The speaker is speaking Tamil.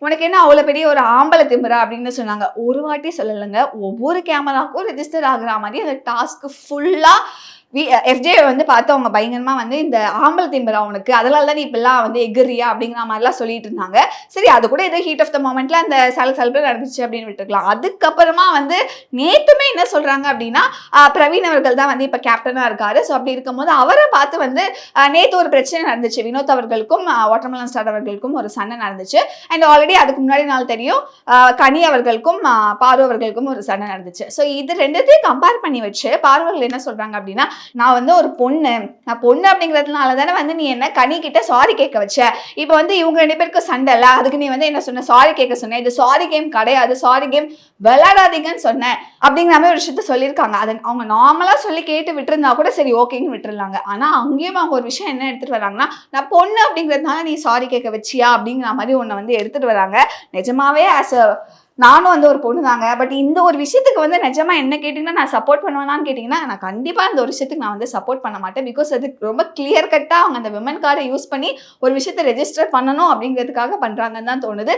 உனக்கு என்ன அவ்வளோ பெரிய ஒரு ஆம்பளை திமிரா அப்படின்னு சொன்னாங்க. ஒரு வாட்டி சொல்லலைங்க, ஒவ்வொரு கேமராவுக்கும் ரெஜிஸ்டர் ஆகுற மாதிரி அந்த டாஸ்க் ஃபுல்லாக எஃப்ஜே வந்து பார்த்து அவங்க பயங்கரமா வந்து இந்த ஆம்பளை திமிரா உனக்கு, அதனால தான் நீ இப்பெல்லாம் வந்து எகிரியா அப்படிங்கிற மாதிரிலாம் சொல்லிட்டு இருந்தாங்க. சரி, அது கூட ஏதோ ஹீட் ஆஃப் த மொமெண்ட்ல அந்த சலசலப்பு நடந்துச்சு அப்படின்னு விட்டுருக்கலாம். அதுக்கப்புறமா வந்து நேத்துமே என்ன சொல்றாங்க அப்படின்னா, பிரவீன் அவர்கள் தான் வந்து இப்ப கேப்டனா இருக்காரு. ஸோ அப்படி இருக்கும்போது அவரை பார்த்து வந்து நேத்து ஒரு பிரச்சனை நடந்துச்சு. வினோத் அவர்களுக்கும் வாட்டர்மெலன் ஸ்டார் அவர்களுக்கும் ஒரு சண்டை நடந்துச்சு. அண்ட் ஆல்ரெடி அதுக்கு முன்னாடி நாள் தெரியும், கனி அவர்களுக்கும் பாரு அவர்களுக்கும் ஒரு சண்டை நடந்துச்சு. ஸோ இது ரெண்டுத்தையும் கம்பேர் பண்ணி வச்சு பார்வர்கள் என்ன சொல்றாங்க அப்படின்னா, நான் வந்து ஒரு பொண்ணு, நான் பொண்ணு அப்படிங்கிறதுனால தானே வந்து நீ என்ன கனி கிட்ட சாரி கேட்க வச்ச. இப்போ வந்து இவங்க 2 பேருக்கும் சண்டை இல்லை, அதுக்கு நீ வந்து என்ன சொன்ன, சாரி கேட்க சொன்ன. இது சாரி கேம் கிடையாது, சாரி கேம் விளையாடாதீங்கன்னு சொன்னேன் அப்படிங்கிற மாதிரி ஒரு விஷயத்த சொல்லியிருக்காங்க. அதை அவங்க நார்மலா சொல்லி கேட்டு விட்டுருந்தா கூட சரி ஓகேன்னு விட்டுருலாங்க. ஆனா அங்கேயும் அவங்க ஒரு விஷயம் என்ன எடுத்துட்டு வராங்கன்னா, நான் பொண்ணு அப்படிங்கிறதுனால நீ சாரி கேட்க வச்சியா அப்படிங்கிற மாதிரி ஒன்று வந்து எடுத்துட்டு வராங்க. நிஜமாவே நானும் வந்து ஒரு பொண்ணு தாங்க. பட் இந்த ஒரு விஷயத்துக்கு வந்து நிஜமா என்ன கேட்டிங்கன்னா நான் சப்போர்ட் பண்ணுவேனான்னு கேட்டிங்கன்னா, நான் கண்டிப்பாக இந்த ஒரு விஷயத்துக்கு நான் வந்து சப்போர்ட் பண்ண மாட்டேன். பிகாஸ் அது ரொம்ப கிளியர் கட்டாக அவங்க அந்த விமன் கார்டை யூஸ் பண்ணி ஒரு விஷயத்தை ரெஜிஸ்டர் பண்ணணும் அப்படிங்கிறதுக்காக பண்ணுறாங்கன்னு தான் தோணுது.